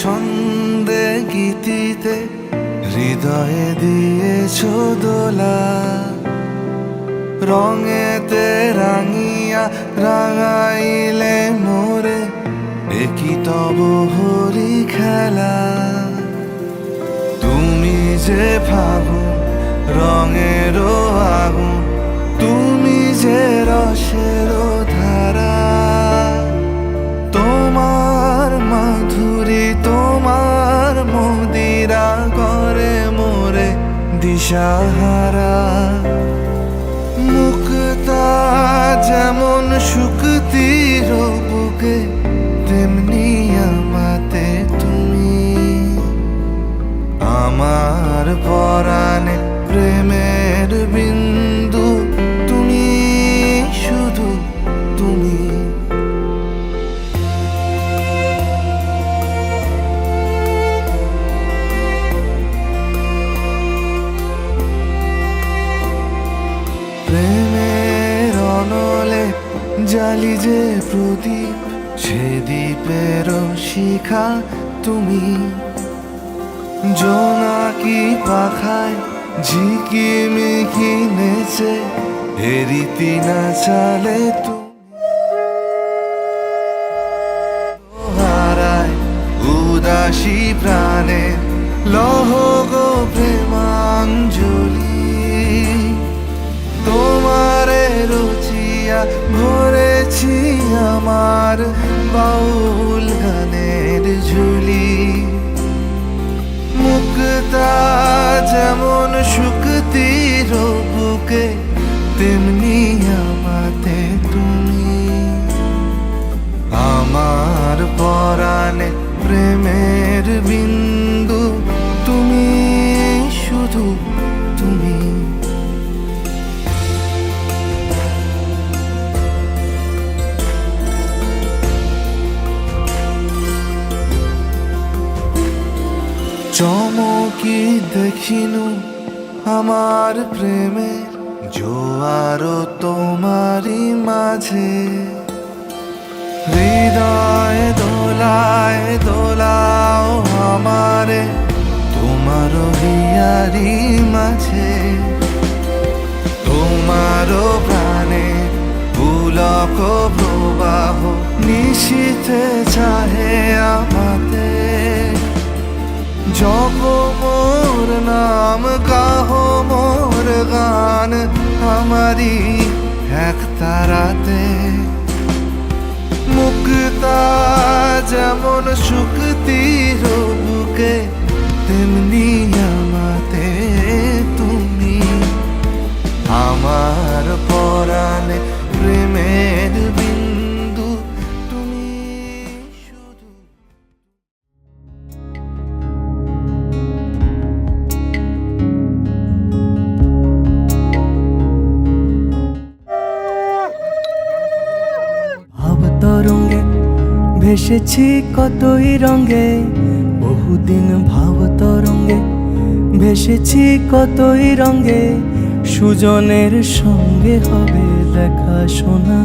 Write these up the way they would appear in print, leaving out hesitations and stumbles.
ছন্দে গীতিতে হৃদয়ে দিয়েছ দোলা, রঙেতে রাঙিয়া রাঙাইলে মোরে, একই তব হরি খেলা। তুমি যে ফাগুন রঙের আগুন, তুমি যে রসের ধারা, তোমার মাধুরী তোমার মদিরা করে মোরে দিশাহারা। মুক্তা যেমন শুকতির বুকে, তেমনি আমাতে তুমি। আমার পরাণে প্রেমের বিন্দু, তুমি শুধু তুমি। প্রেমের অনলে জালি যে প্রদীপ, সে দ্বীপের শিখা তুমি। জোনাকি পাখায় ঝিকিমিকি নেচে, এরিতি না চালে তুমি। হারায় উদাসী প্রাণে লহ গো প্রেমাঞ্জলি, তোমারে রুচিয়া ভরেছি আমার বাউল গানের ঝুলি। মুক্তা যেমন শুকতির বুকে, তেমনি আমাতে তুমি। আমার পরাণে প্রেমের বিন্দু, তুমি শুধু তুমি। চমকি দেখিনু আমার প্রেমের জোয়ার তোমারই মাঝে, হৃদয় দোলায় দোলাও আমারে তোমার হিয়ারি মাঝে। তোমার প্রাণে পুলক প্রবাহ নিশীথে চাহে আমাতে। জপ মোর নাম গাহ মোর গান, আমারি এক তারাতে। মুক্তা যেমন শুকতির বুকে, তেমনি আমাতে তুমি। আমার পরাণে প্রেমের বিন্দু, তুমি শুধু। তরঙ্গে ভেসেছি কতই রঙে, বহুদিন ভাব তরঙ্গে ভেসেছি কতই রঙে। সুজনের সঙ্গে হবে দেখা শোনা,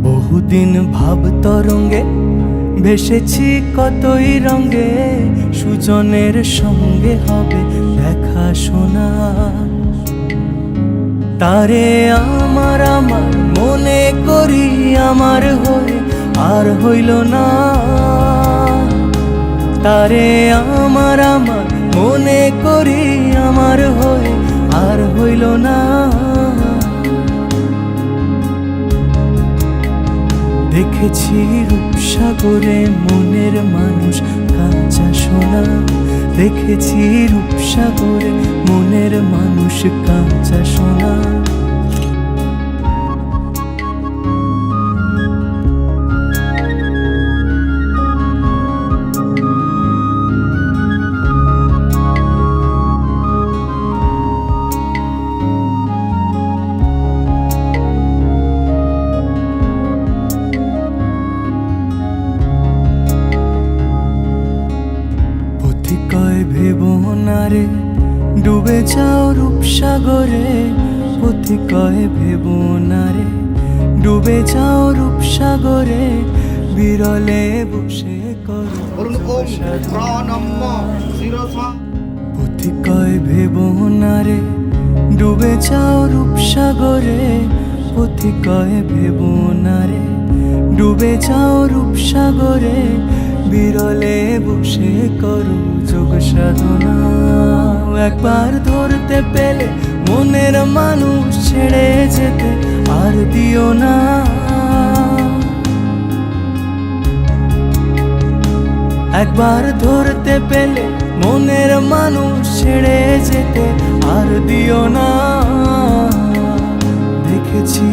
বহুদিন ভাব তরঙ্গে ভেসেছি কতই রঙে। সুজনের সঙ্গে হবে দেখা শোনা। তারে আমার আমার মনে করি আমার হয়ে আর হইল না। তারে আমার আমার মনে করি আমার হয়ে আর হইল না। দেখেছি রূপসাগরে মনের মানুষ কাঁচা সোনা, দেখেছি রূপসাগরে মনের মানুষ কাঁচা সোনা। ভেবনারে ডুবে যাও রূপসাগরে, পথিকয় ভেবনারে ডুবে যাও রূপসাগরে। বিরলে বসে পুথি কয় ভেব না রে ডুবে যাও রূপসাগরে, পুথি কয় ভেব না রে ডুবে যাও রূপসাগরে, বিরলে বসে করো যোগ সাধনা। একবার ধরতে পেলে মনের মানুষ ছেড়ে যেতে আর দিও না। একবার ধরতে পেলে মনের মানুষ ছেড়ে যেতে আর দিও না। দেখেছি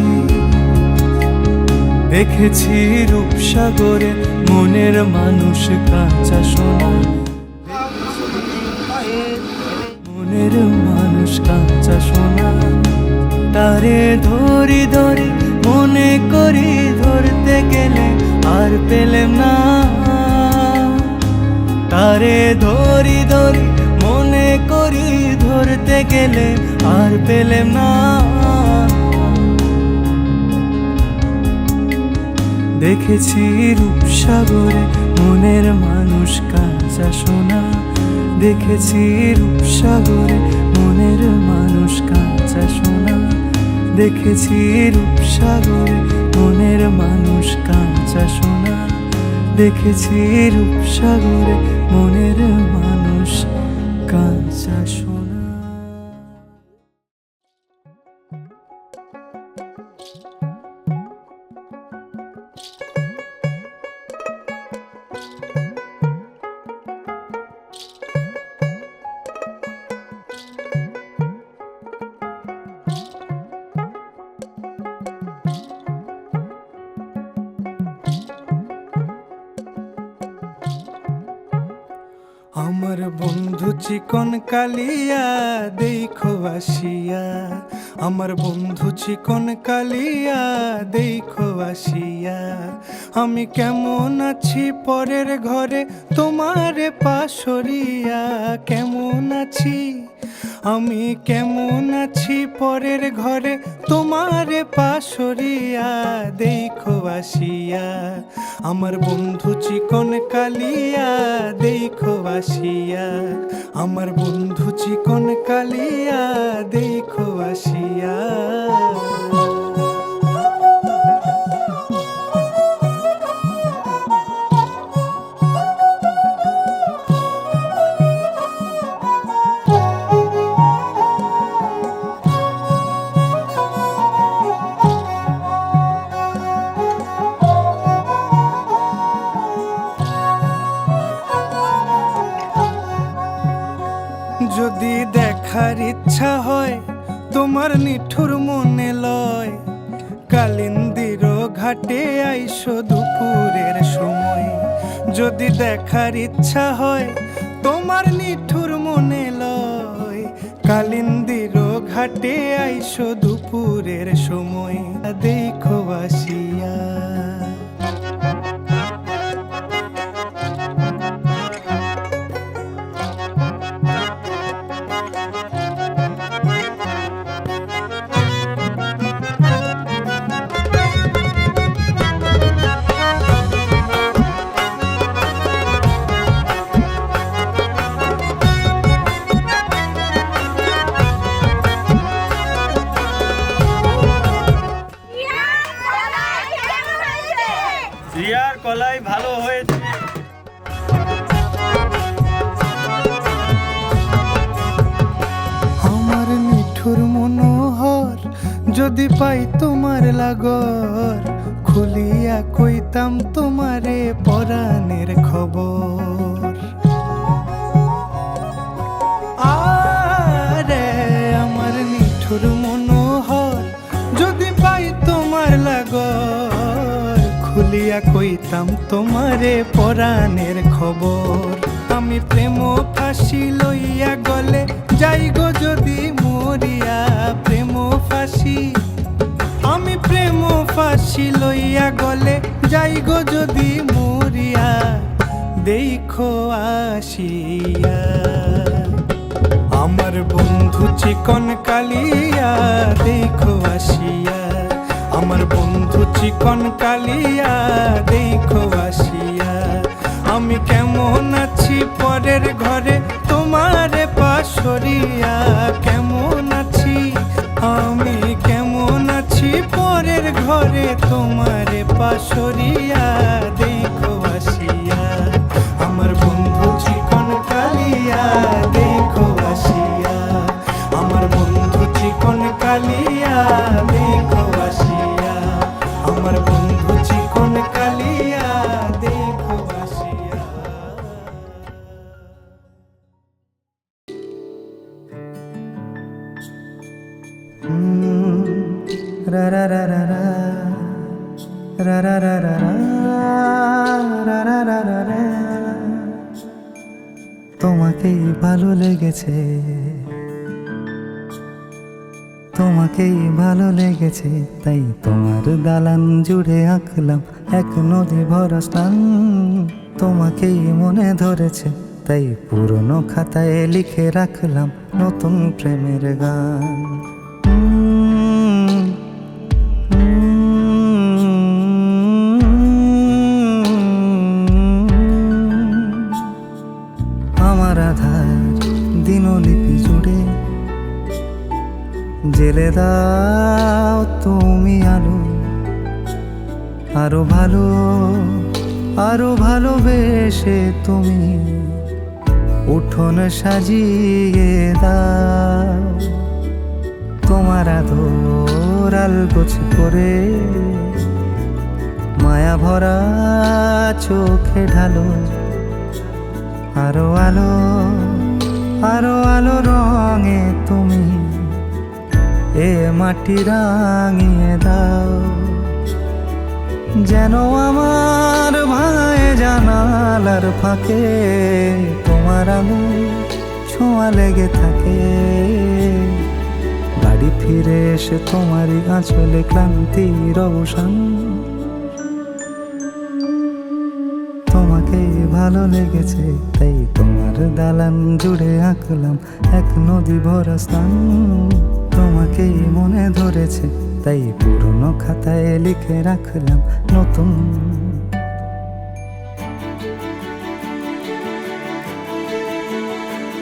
দেখেছি রূপসাগরে মনের মানুষ কাঁচা সোনা, মনের মানুষ কাঁচা সোনা। তারে ধরি ধরি মনে করি ধরতে গেলে আর পেলেম না। তারে ধরি ধরি মনে করি ধরতে গেলে আর পেলেম না। দেখেছি রূপসাগরে মনের মানুষ কাঁচা সোনা, দেখেছি রূপসাগরে মনের মানুষ কাঁচা সোনা, দেখেছি রূপসাগরে মনের মানুষ কাঁচা সোনা, দেখেছি রূপসাগরে মনের মানুষ কাঁচা সোনা। আমার বন্ধু চিকন কালিয়া দেখো আসিয়া, আমার বন্ধু চিকন কালিয়া দেখো আসিয়া। আমি কেমন আছি পরের ঘরে তোমারে পাশরিয়া, কেমন আছি আমি কেমন আছি পরের ঘরে তোমারে পাশরিয়া দেখো আসিয়া। আমার বন্ধু চিকন কালিয়া দেখো আসিয়া, আমার বন্ধু চিকন কালিয়া দেখো আসিয়া। যদি দেখার ইচ্ছা হয় তোমার নিঠুর মনে লয়, কালিন্দির ঘাটে আইসো দুপুরের সময়। যদি দেখার ইচ্ছা হয় তোমার নিঠুর মনে লয়, কালিন্দির ঘাটে আইসো দুপুরের সময় দেখো আসিয়া। জিয়ার কলাই ভালো হয়েছে। আমার নিঠুর মনোহর যদি পাই তোমার লাগর, খুলিয়া কইতাম তোমারে পরাণের খবর। আরে আমার নিঠুর মনোহর যদি পাই তোমার লাগর, খুলিয়া কইতাম তোমারে পরাণের খবর। আমি প্রেম ফাঁসি লইয়া গলে যাই গো যদি মরিয়া, প্রেম ফাঁসি আমি প্রেম ফাঁসি লইয়া গলে যাই গো যদি মরিয়া দেখো আসিয়া। আমার বন্ধু চিকন কালিয়া দেখো আসিয়া, আমার বন্ধু চিকন কালিয়া দেখো আসিয়া। আমি কেমন কেমন আছি পরের ঘরে তোমারে পাশরিয়া, কেমন আছি আমি কেমন আছি পরের ঘরে তোমারে পাশরিয়া, দেখো আসিয়া আমার বন্ধু চিকন কালিয়া, দেখো আসিয়া আমার বন্ধু চিকন কালিয়া, দেখো আসিয়া আমার বন্ধু চিকন কালিয়া, দেখো আসিয়া। রা রা রা রা রা রা রা রা রা রা রা রা রা রা। তোমাকেই ভালো লেগেছে, তোমাকেই ভালো লেগেছে, তাই তোমার দালান জুড়ে আঁকলাম এক নদী ভরা স্থান। তোমাকেই মনে ধরেছে, তাই পুরনো খাতায় লিখে রাখলাম নতুন প্রেমের গান। আমার আধার দিনলিপি জুড়ে জেলে দাও তুমি আলো, আরো ভালো আরো ভালোবেসে তুমি উঠোন সাজিয়ে দাও। তোমার আদর আলগোছ করে মায়া ভরা চোখে ঢালো, আরো আলো আরো আলো রঙে তুমি এ মাটি রাঙিয়ে দাও। যেন আমার ভাই জানালার ফাঁকে তোমার আলো ছোঁয়া লেগে থাকে। বাড়ি ফিরে এসে তোমারই আঁচলে ক্লান্তির অবসান। তোমাকে ভালো লেগেছে, তাই তোমার দালান জুড়ে আঁকলাম এক নদী ভরা স্থান। তোমাকেই মনে ধরেছে, তাই পুরনো খাতায় লিখে রাখলাম নতুন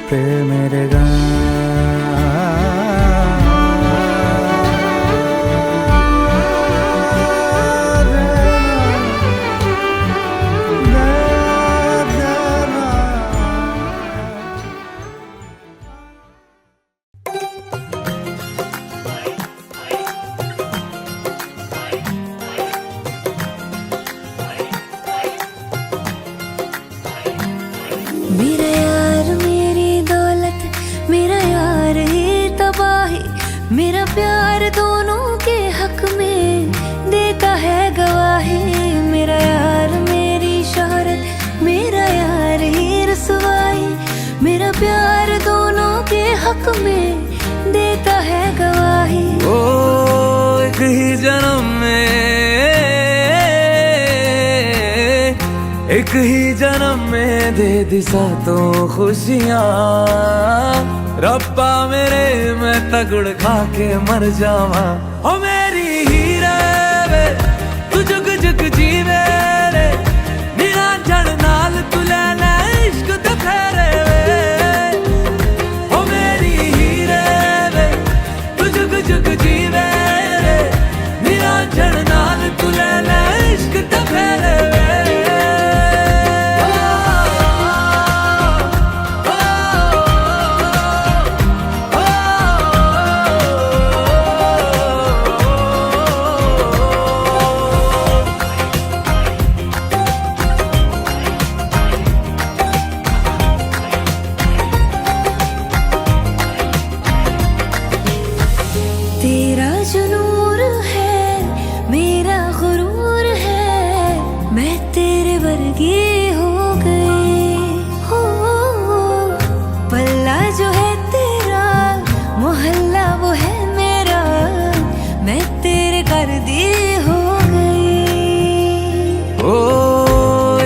প্রেমের গান। मेरा यार मेरी दौलत, मेरा यार ही तबाही, मेरा प्यार दोनों के हक में देता है गवाही। मेरा यार मेरी शोहरत, मेरा यार ही रसवाई, मेरा प्यार दोनों के हक में देता है गवाही। ओ एक ही जन्म में, एक ही जन्म में दे दी सातों खुशियाँ। रब्बा मेरे मैं तगड़ खा के मर जावा। ओ मेरी हीरे वे तू जुग जुग जीवे रे, निरंजन नाल तू लेना इश्क ते फेरे वे। ओ मेरी हीरे वे तू जुग जुग जीवे रे, निरंजन नाल तू लेना इश्क ते फेरे वे। तेरा जो नूर है मेरा गुरूर है, मैं तेरे वर्गी हो गई हो। पल्ला जो है तेरा मोहल्ला वो है मेरा, मैं तेरे कर दी हो गई। ओ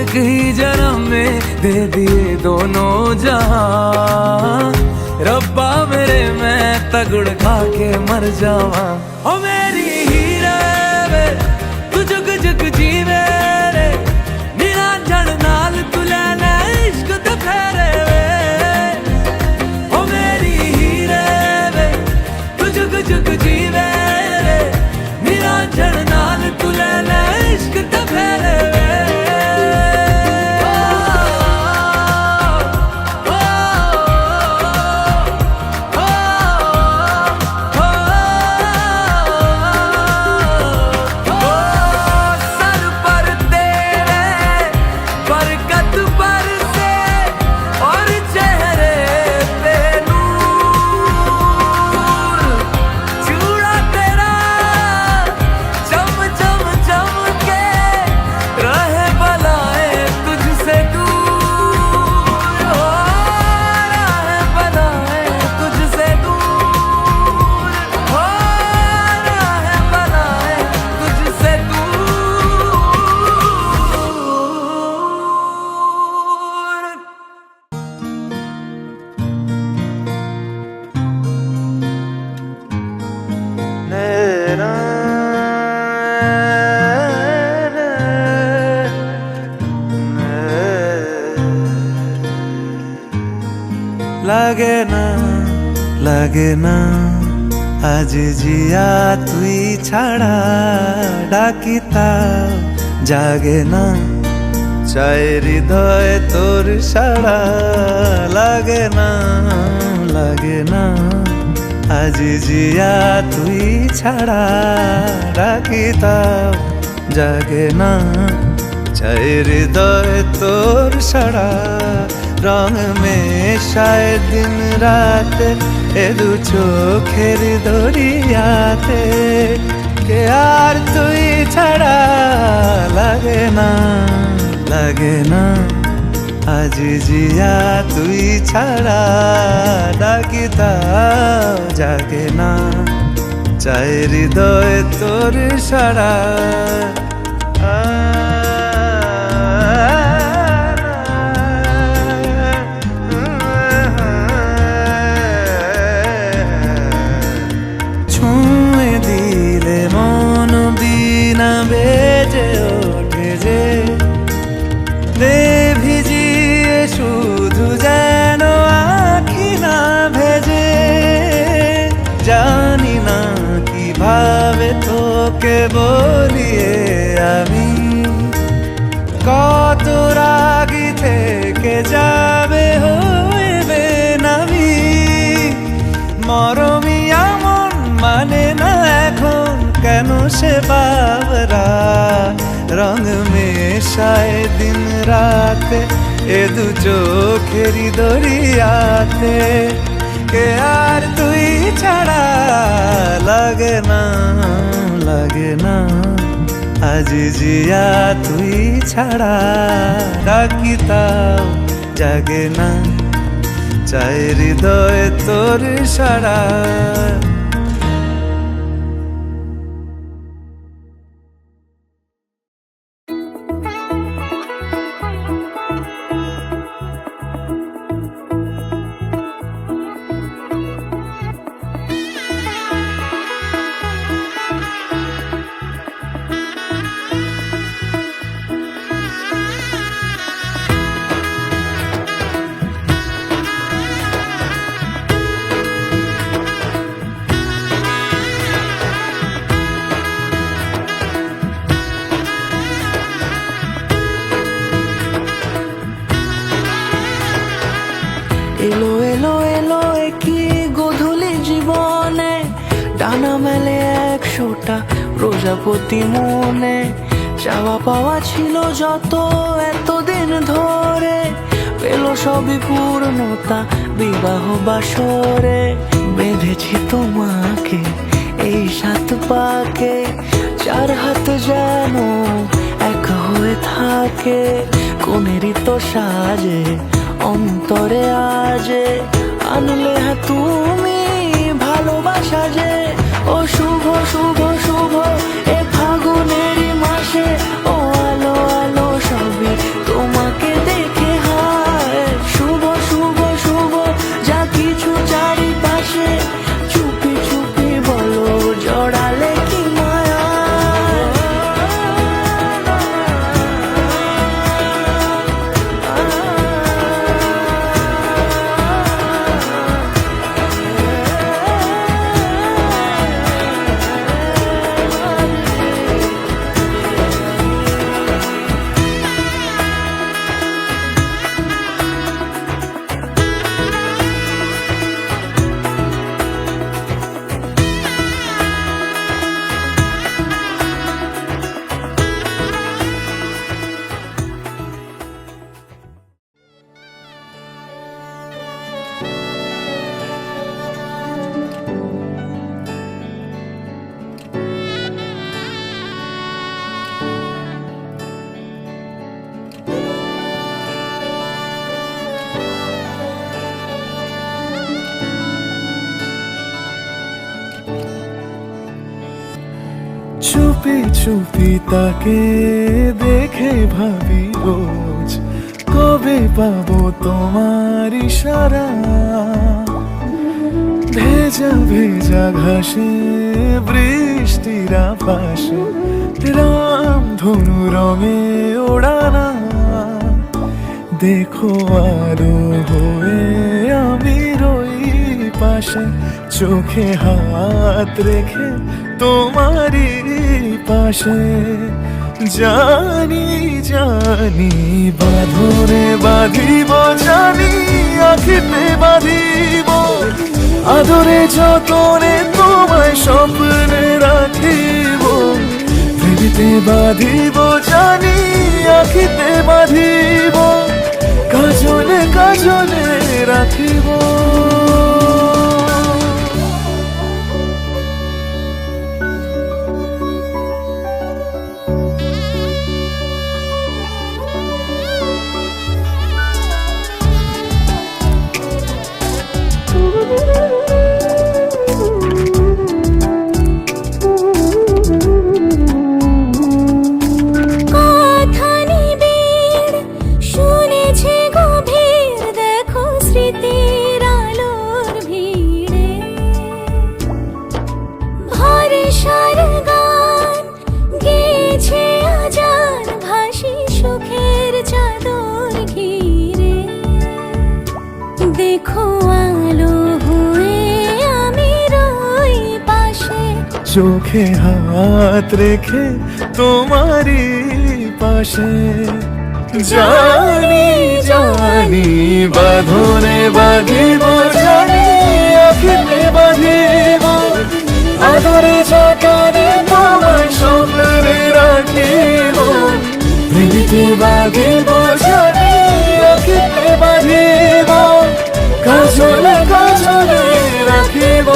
एक ही जन्म में दे दिए दोनों जहां। रब्बा मेरे मैं तगड़ खा के मर जावा। ओ मेरी हीरे वे तू जुग जुग जीवे रे, निरंजन नाल तू लेना इश्क লাগে না, লাগে না। আজ জিয়া তুই ছাড়া ডাকি তাও জাগে না। চাই হৃদয় তোর সাড়া, লাগে না, লাগে না। আজ জিয়া তুই ছাড়া ডাকি তাও জাগে না। চাই হৃদয় তোর সাড়া, রং মেশায় দিন রাত এ দু চোখের দরিয়াতে। কে আর তুই ছাড়া, লাগে না, লাগে না। আজ জিয়া তুই ছাড়া ডাকি তাও জাগে না। চাই হৃদয় তোর সাড়া। ছুঁয়ে দিলে মন বিনা বেজে ওঠে যে, দে ভিজিয়ে শুধু যেন আখি না ভেজে। জানি না কিভাবে তোকে বলিয়ে আমি, কত রাগি থেকে যাবে হইবে নামি। মরমি এমন মানে না এখন কেন সে বাবরা, রং মেশায় দিন রাতে এ দু চোখেরি দরিয়াতে। কে আর তুই ছাড়া, লাগে না, লাগে না। আজ জিয়া তুই ছাড়া ডাকি তাও জাগে না। চাই হৃদয় তোর সাড়া। এলো এলো এলো কি গধূলি জীবনে, ডানা মেলে 100টা প্রজাপতি মনে। চাওয়া পাওয়া ছিল যত এতদিন ধরে, পেল সবই পূর্ণতা বিবাহ বাসরে। বেঁধেছি তোমাকে এই 7 পাকে, 4 হাত যেন এক হয়ে থাকে। কোনেরই তো সাজে অন্তরে আজে, আনলে তুমি ভালোবাসা যে। ও শুভ শুভ শুভ এ ফাগুনেরই মাসে, ও আলো আলো সবই তোমাকে দেখে হায়। শুভ শুভ শুভ যা কিছু চারিপাশে, চুপি চুপি বলো জড়ালে কি মায়া। চুপি চুপি তাকে দেখে ভাবি রোজ, কবে পাবো তোমার ইশারা। ভেজা ভেজা ঘাসে বৃষ্টির আভাসে, রাম ধনু রঙে ওড়ানা। দেখো আলো হয়ে আমি পাশে, চোখে হাত রেখে তোমারই পাশে। জানি জানি বাঁধনে বাঁধিব, জানি আঁখিতে বাঁধিব, আদরে যতনে তোমায় স্বপ্নে রাখিব। প্রেমিতে বাঁধিব, জানি আঁখিতে বাঁধিব, কাজলে কাজলে রাখিব। কথা নিবিড় শুনেছে গভীর, দেখো স্মৃতির আলোর ভিড়ে ভরসার গান গেছে আজান, ভাসি সুখের চাদর ঘিরে। দেখো আলো হয়ে আমি রই পাশে, চোখে হাত রেখে তোমারই পাশে। জানি জানি বাঁধনে বাঁধিব, জানি আঁখিতে বাঁধিব, আদরে যতনে তোমায় স্বপ্নে রাখিব। প্রেমিতে বাঁধিব, জানি আঁখিতে বাঁধিব, কাজলে কাজলে রাখিব।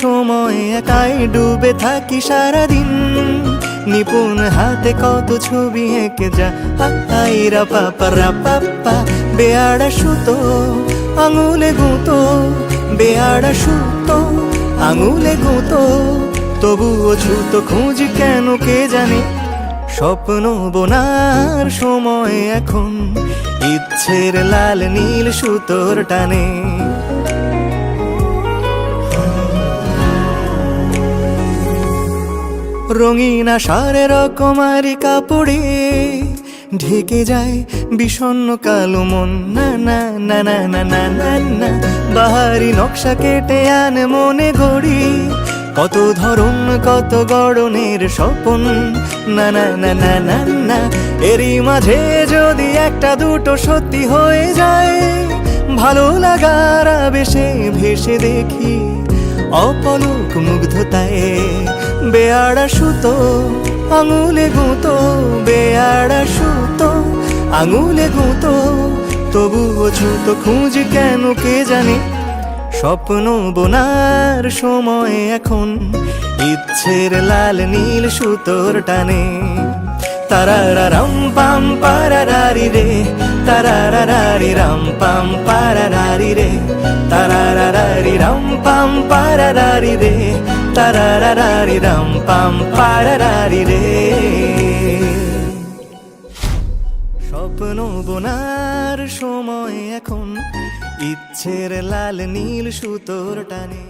সময় একাই ডুবে থাকি সারাদিন, নিপুণ হাতে কত ছবি এঁকে যা। হাইরা পাপারা পাপ্পা, বেয়াড়া সুতো আঙুলে গুঁতো, বেয়াড়া সুতো আঙুলে গুঁতো, তবুও ছুতো খুঁজি কেন কে জানে। স্বপ্ন বোনার সময় এখন, ইচ্ছের লাল নীল সুতোর টানে। রঙিন আষাঢ়ের রকমারি কাপড়ে ঢেকে যায় বিষণ্ণ কালো মন। না না না না না না না না, বাহারি নকশা কেটে আনে মনে গড়ি, কত ধরন কত গড়নের স্বপন। না না না না না না, এরই মাঝে যদি একটা দুটো সত্যি হয়ে যায়, ভালো লাগার আবেশে ভেসে দেখি অপলক মুগ্ধতায়। বেয়াড়া সুতো আঙুলে গুঁতো, বেয়াড়া সুতো আঙুলে গুঁতো, তবুও ছুতো খুঁজ কেন কে জানে। স্বপ্ন বোনার সময় এখন, ইচ্ছের লাল নীল সুতোর টানে। তারারারাম পাম পারারারি রে, তারারারি রাম পাম পারারারি রে, তারারারি রাম পাম পারারারি রে, তারারারি রাম পাম পারারারি রে। স্বপ্ন বোনার সময় এখন, ইচ্ছের লাল নীল সুতোর টানে।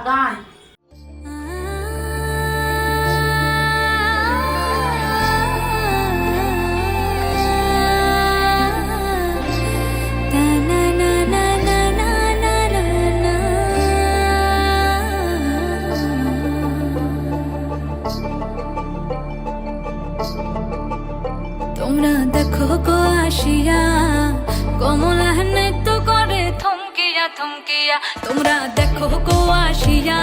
গান। তোমরা দেখো গো আসিয়া কমলা নৃত্য করে থমকিয়া থমকিয়া, তোমরা দেখো গো আসিয়া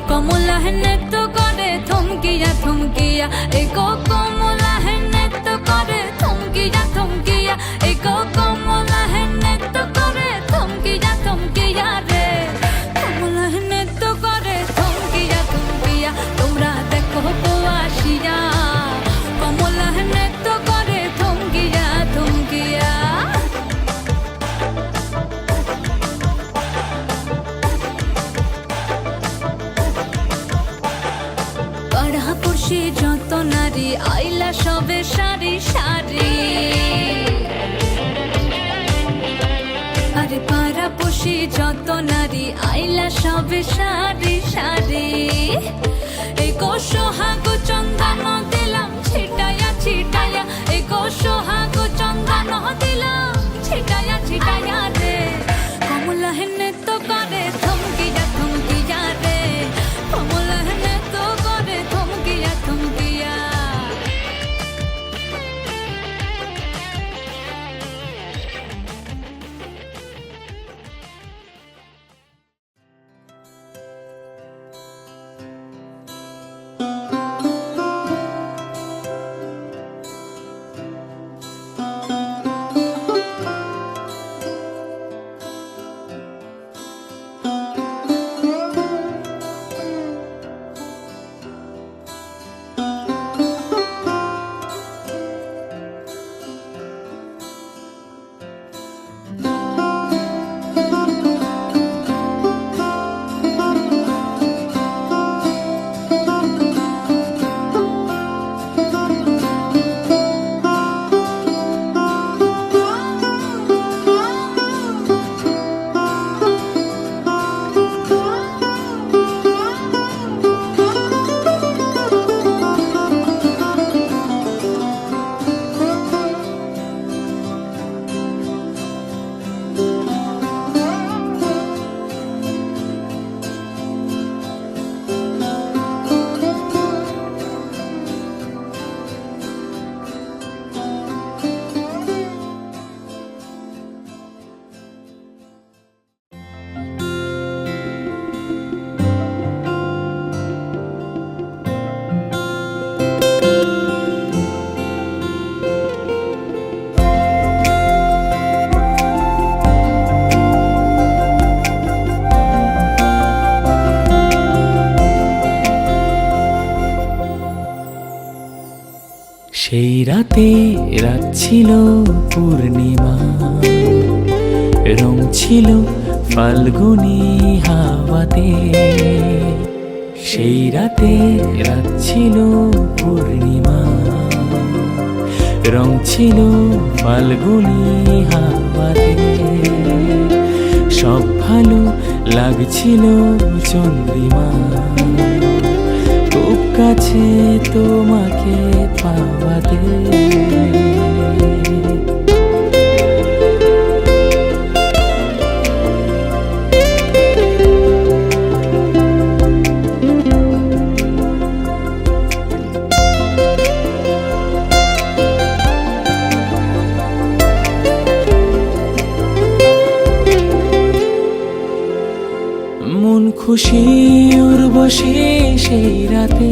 কমলা নৃত্য করে থমকিয়া থমকিয়া, এই গো কমলা নৃত্য করে থমকিয়া থমকিয়া, এই গো কমলা নৃত্য করে থমকিয়া থমকিয়া রে, কমলা নৃত্য করে থমকিয়া থমকিয়া, তোমরা দেখো গো আসিয়া কমলা নৃত্য করে থমকিয়া থমকিয়া। পাড়াপড়শি যত নারী আইলা সবে সারি সারি, আরে পাড়াপড়শি যত নারী আইলা সবে সারি সারি, এই গো সোহাগ চন্দন দিলাম ছিটায়া ছিটায়া, এই গো সোহাগ চন্দন দিলাম ছিটায়া ছিটায়া রে, কমলা নৃত্য করে থমকিয়া থমকিয়া রে, কমলা নৃত্য করে থমকিয়া থমকিয়া। সেই রাতে রাত ছিল পূর্ণিমা, রং ছিল ফাল্গুনি হাওয়াতে, সেই রাতে রাত ছিল পূর্ণিমা, রং ছিল ফাল্গুনি হাওয়াতে, সব ভালো লাগছিল চন্দ্রিমা, খুব কাছে তোমাকে পাওয়াতে। মন খুশি উর্বশী সেই রাতে,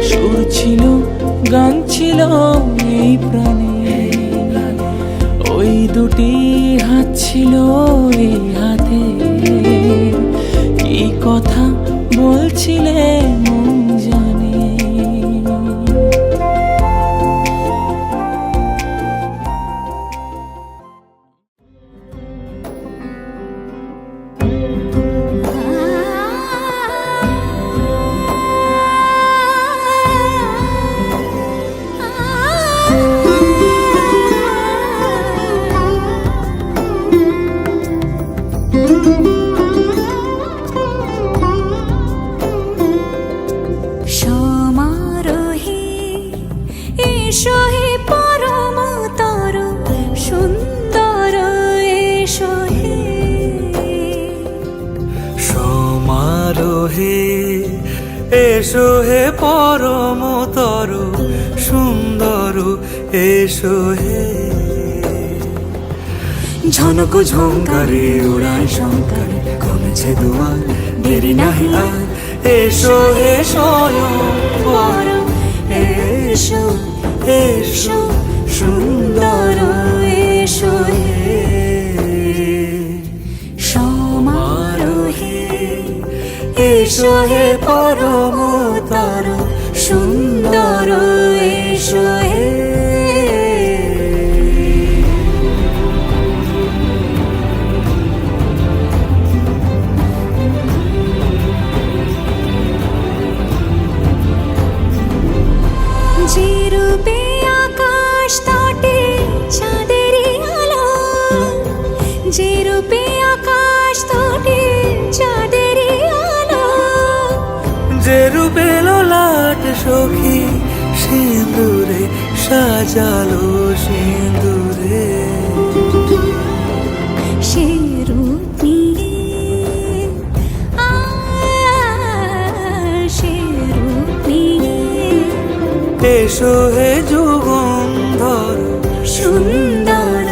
সুর ছিল গান ছিল এই প্রাণে, ওই দুটি হাত ছিল এই হাতে, কি কথা বলছিলে মন জানে। এসো হে পরমতর সুন্দর এসো হে সমারোহে এসো হে পরমতর সুন্দর এসো হে ঝনক ঝঙ্কারে উড়ায় শঙ্কর কমেছে দুয়ার দেরি নাহি আর এসো হে স্বয়ং পর এসো এসো সুন্দর এসো হে সমারোহে এসো হে পরমতর সুন্দর এসো হে যে রূপে আকাশ তটে চাঁদেরই আলো যে রূপে আকাশ তটে চাঁদেরই আলো যে রূপে ললাট সখী সিঁদুরে সাজালো সিঁদুরে সে রূপ নিয়ে সে রূপ নিয়ে এসো হে যুগন্ধর সুন্দর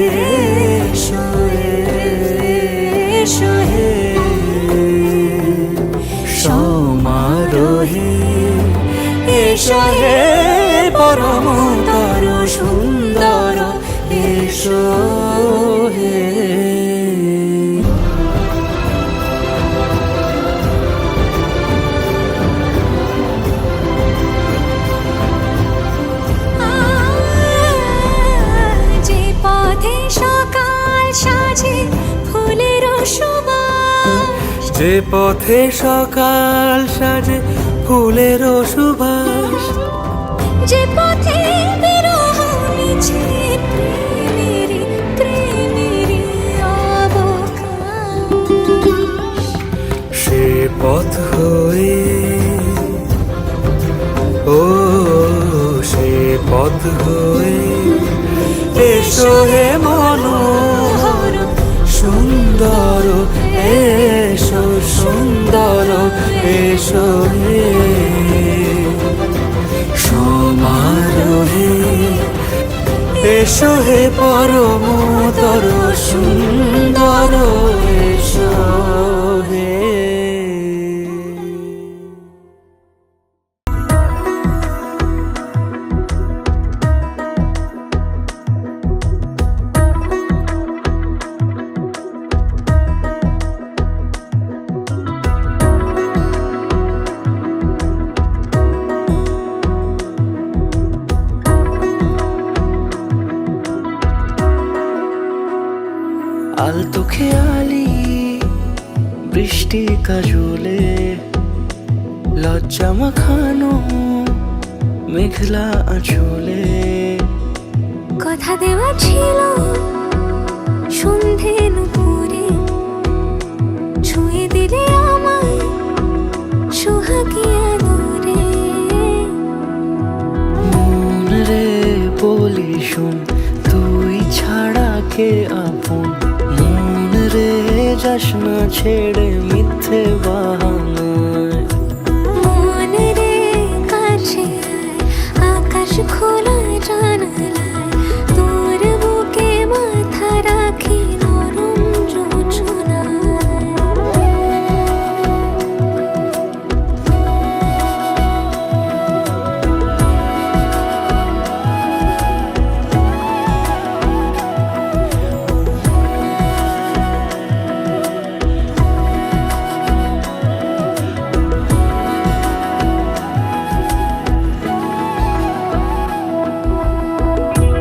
এসো এসো হে সমারোহে এসো হে পরমতর সুন্দর এসো হে যে পথে সকাল সাজে ফুলের সুবাস যে পথে সকাল সাজে ফুলের সুবাস যে পথে বিরহ মিছে প্রেমেরই প্রেমেরই অবকাশ সে পথ হয়ে ও সে পথ হয়ে এসো হে মনোহর সুন্দর এসো সুন্দর এসো হে সমারোহে এসো হে পরমতর সুন্দর এসো হে আলতো খেয়ালি বৃষ্টি কাজলে লজ্জা মাখানো মেঘলা আঁচলে কথা দেওয়া ছিল সন্ধে নুপুরে ছুঁয়ে দিলে আমায় সোহাগিয়া দূরে মন রে বলি শোন তুই ছাড়া কে আপন মন রে যাস না ছেড়ে মিথ্যে বাহানায় মন রে কাছে আয়, আকাশ খোলা জানালায় তোর বুকে মাথা রাখি নরম যোজনায়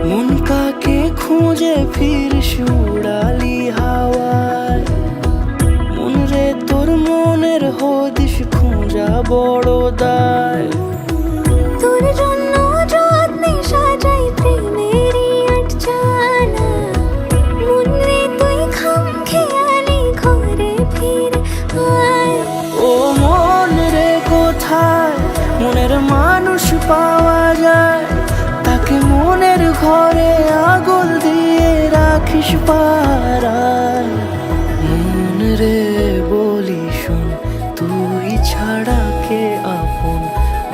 মন কাকে খুঁজে ফিরিস উড়ালি হাওয়ায় মন রে তোর মনের হদিস খোঁজা বড় দায় তোর জন্য যত্নে সাজাই প্রেমেরই আটচালা মন রে তুই খাম খেয়ালি ঘরে ফিরে আয় ও মন রে কোথায় মনের মানুষ পাওয়া যায় রাখিস পাড়ায়। মন রে বলি শোন, তুই ছাড়া কে আপন?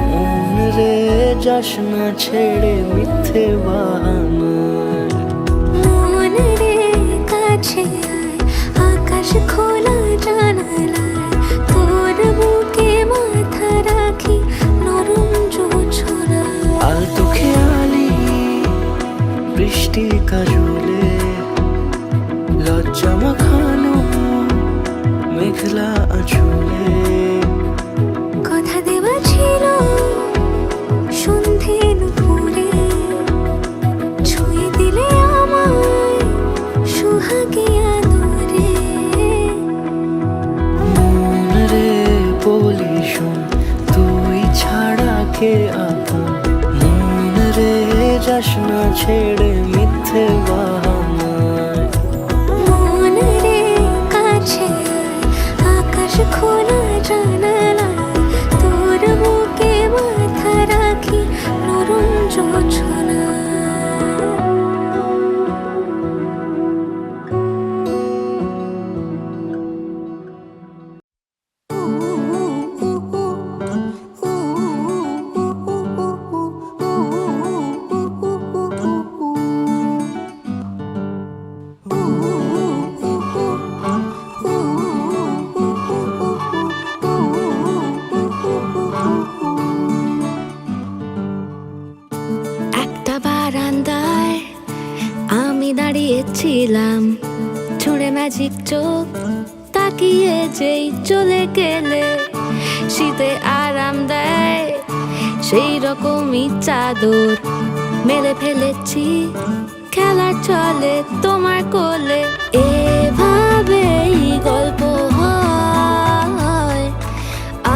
মন রে যাস না ছেড়ে মিথ্যে বাহানায়। মন রে কাছে আয়, আকাশ খোলা জানালায়, তোর বুকে মাথা রাখি নরম জোছনায়। আলতো খেয়ালি বৃষ্টি কাজলে, লজ্জা মাখানো মেঘলা আঁচলে। কথা দেওয়া ছিল সন্ধে দুপুরে, ছুঁয়ে দিলে আমায় সুহাগে আদরে। মন রে বলি শোন, তুই ছাড়া কে আপন? মন রে যাস না ছেড়ে মিথ্যে বাহানায়। মন রে কাছে আয়, আকাশ খোলা জানালায়, তোর বুকে মাথা রাখি নরম জোছনায়। একটা বারান্দায় আমি দাঁড়িয়েছিলাম, ছুঁড়ে ম্যাজিক চোখ তাকিয়ে যেই চলে গেলে। শীতে আরাম দেয় সেই রকমই চাদর মেলে ফেলেছি, খেলা চলে তোমার কোলে। এভাবেই গল্প হয়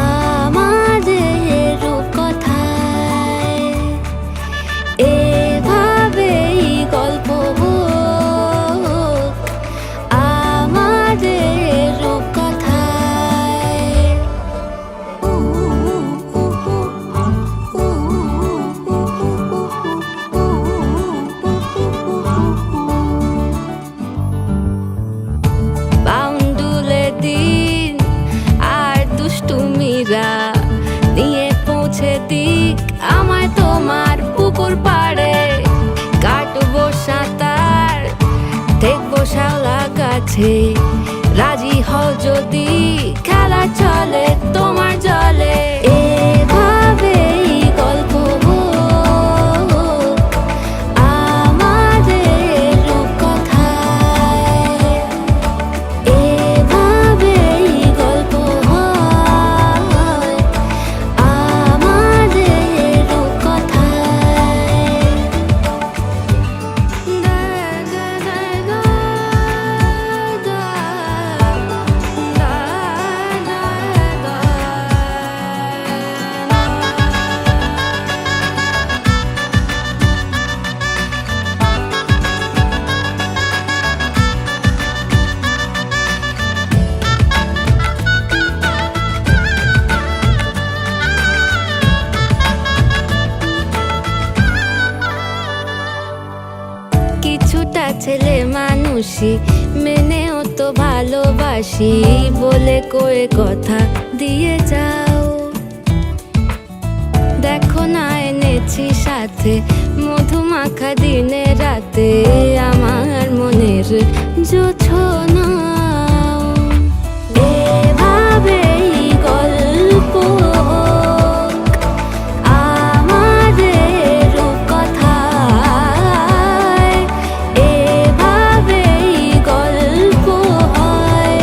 আমাদের রূপকথায়, এভাবেই গল্প হোক আমাদের রূপকথায়। বাউন্ডুলে দিন আর দুষ্টুমিরা নিয়ে পৌঁছে দিক আমায় তোমার পুকুর পাড়ে। কাটবো সাঁতার, দেখবো শ্যাওলা গাছে, রাজি হও যদি খেলা চলে তোমার জলে। এভাবেই গল্প হোক আমাদের রূপকথায়, এভাবেই গল্প হয় আমাদের রূপকথায়। কিছুটা ছেলে মানুষই মেনেও তো ভালোবাসি, বলে কয়ে কথা দিয়ে যাও। দেখো না এনেছি সাথে মধুমাখা দিনে রাতে, আমার মনের জোছনা। এভাবেই গল্প হোক আমাদের রূপকথায়, এভাবেই গল্প হয়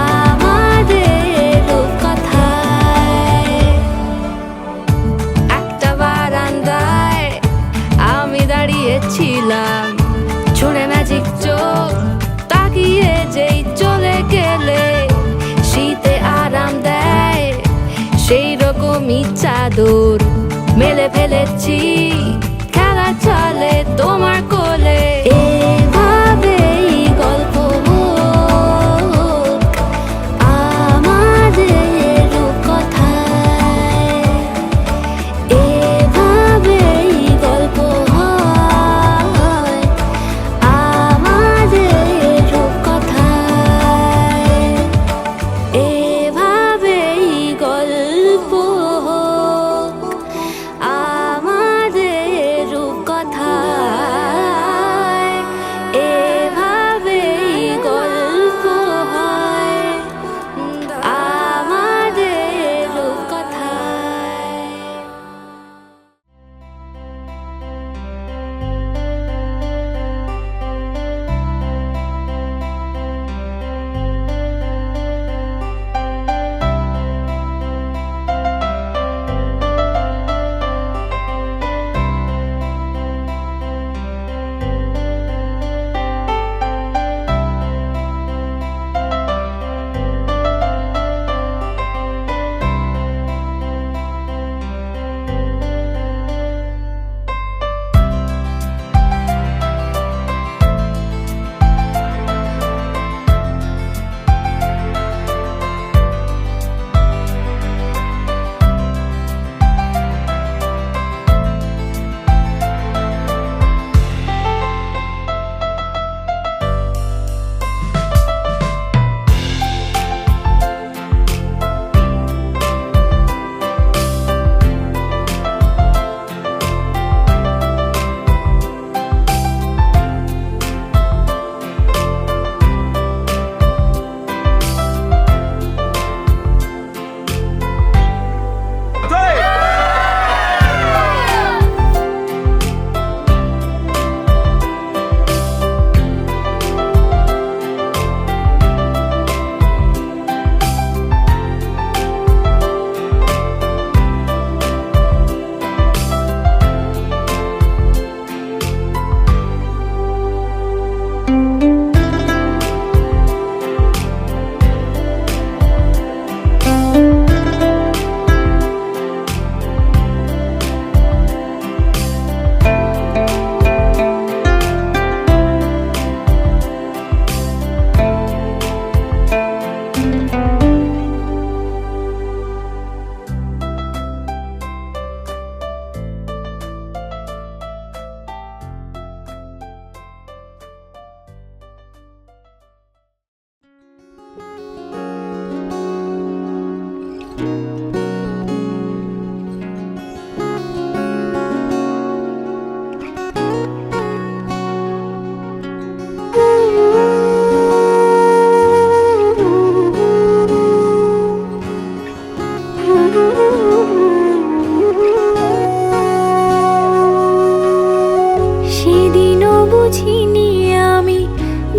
আমাদের রূপকথায়। একটা বারান্দায় আমি দাঁড়িয়েছিলাম, ছুঁড়ে ম্যাজিক চোখ তাকিয়ে যেই চলে গেলে। শীতে আরাম দেয় সেই রকমই চাদর মেলে ফেলেছি, খেলা চলে তোমার কোলে। এভাবেই গল্প হোক আমাদের রূপকথায়, এভাবেই গল্প হয়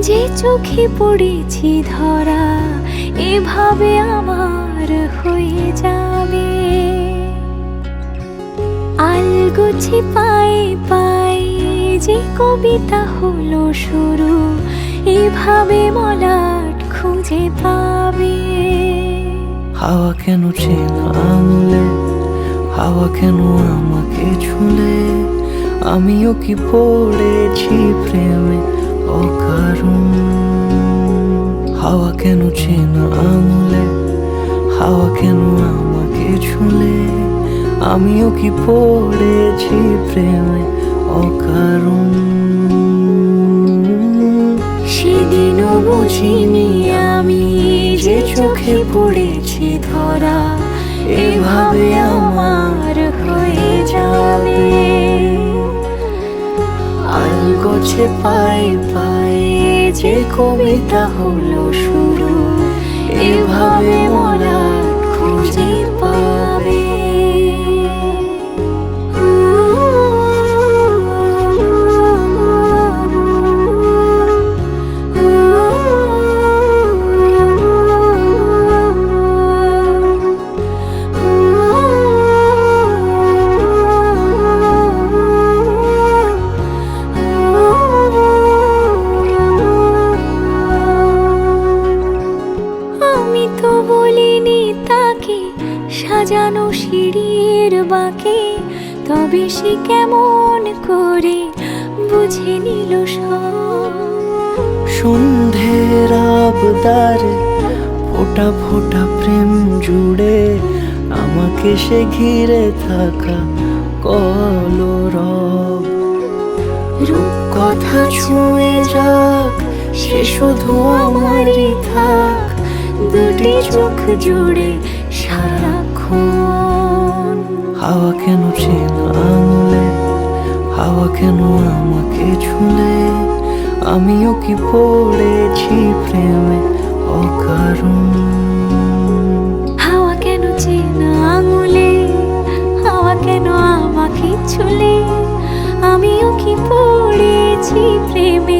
যে চোখে পড়েছি ধরা এভাবে আমার হয়ে যাবে। আলগোছে পায়ে পায়ে যে কবিতা হলো শুরু এভাবে মলাট খুঁজে পাবে। হাওয়া কেন চেনা আঙুলে, হাওয়া কেন আমাকে ছুলে, আমিও কি পড়েছি প্রেমে অকারণ। হাওয়া কেন চেনা আঙুলে, হাওয়া কেন আমাকে ছুলে, আমিও কি পড়েছি প্রেমে অকারণ। সেদিনও বুঝিনি আমি যে চোখে পড়েছি ধরা এভাবে আমার হয়ে যাবে। আলগোছে পায়ে পায়ে যে কবিতা হলো শুরু এভাবে মলাট খুঁজে পাবে। আমি তো বলিনি তাকে সাজানো সিঁড়ির বাঁকে, তবে সে কেমন করে বুঝে নিল সব। সন্ধ্যের আবদারে ফোটা ফোটা প্রেম জুড়ে আমাকে সে ঘিরে থাকা কলরব। রূপকথা ছুঁয়ে যাক সে শুধু আমারই থাক, দুটি চোখ জুড়ে সারাক্ষণ। হাওয়া কেন চেনা আঙুলে, হাওয়া কেন আমাকে ছুলে, আমিও কি পড়েছি প্রেমে অকারণ। হাওয়া কেন চেনা আঙুলে, হাওয়া কেন আমাকে ছুলে, আমিও কি পড়েছি প্রেমে